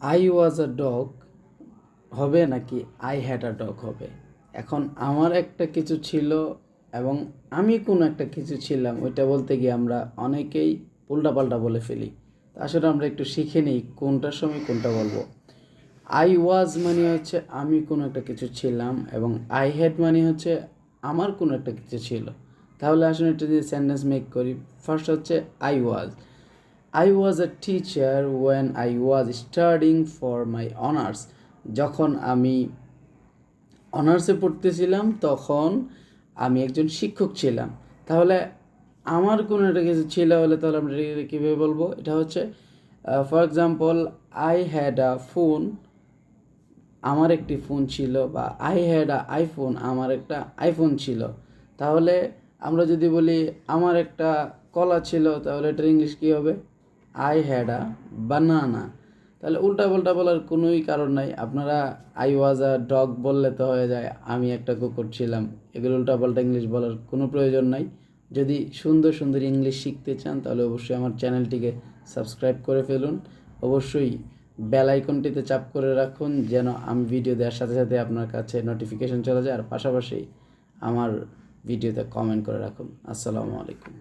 I was a dog হবে নাকি I had a dog হবে? এখন আমার একটা কিছু ছিল এবং আমি কোনো একটা কিছু ছিলাম, ওইটা বলতে গিয়ে আমরা অনেকেই উল্টাপাল্টা বলে ফেলি। আসলে আমরা একটু শিখে নিই কোনটার সময় কোনটা বলবো। আই ওয়াজ মানে হচ্ছে আমি কোনো একটা কিছু ছিলাম, এবং আই হ্যাড মানে হচ্ছে আমার কোনো একটা কিছু ছিল। তাহলে আসলে এটা যদি সেন্টেন্স মেক করি, ফার্স্ট হচ্ছে I was I was a teacher when I was studying for my honors. যখন আমি অনার্সে পড়তেছিলাম তখন আমি একজন শিক্ষক ছিলাম। তাহলে আমার কোনো একটা কিছু ছিল হলে তাহলে আমরা এটা কীভাবে বলবো? এটা হচ্ছে for example, I had a phone, আমার একটি ফোন ছিল, বা আই হ্যাড আ আইফোন, আমার একটা আইফোন ছিল। তাহলে আমরা যদি বলি আমার একটা কলা ছিল, তাহলে এটার ইংলিশ কী হবে? আই হ্যাড আ বানানা। তাহলে উল্টা পাল্টা বলার কোনোই কারণ নাই। আপনারা আই ওয়াজ আ ডগ বললে তো হয়ে যায় আমি একটা কুকুর ছিলাম। এগুলো উল্টা পাল্টা ইংলিশ বলার কোনো প্রয়োজন নাই। যদি সুন্দর সুন্দর ইংলিশ শিখতে চান তাহলে অবশ্যই আমার চ্যানেলটিকে সাবস্ক্রাইব করে ফেলুন। অবশ্যই বেল আইকনটিতে চাপ করে রাখুন যেন আমি ভিডিও দেওয়ার সাথে সাথে আপনার কাছে নোটিফিকেশন চলে যায়। আর পাশাপাশি আমার ভিডিওতে কমেন্ট করে রাখুন। আসসালামু আলাইকুম।